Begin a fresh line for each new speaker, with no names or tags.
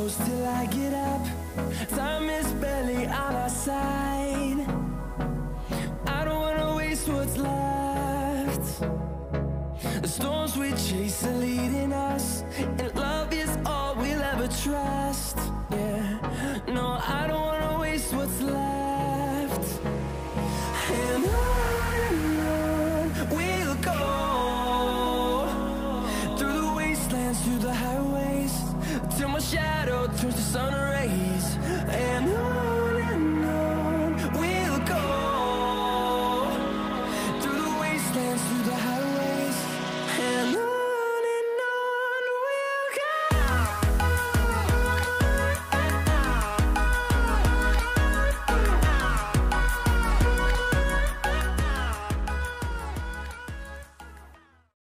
close till I get up. Time is barely on our side. I don't wanna waste what's left. The storms we chase are leading us, and love is all we'll ever trust.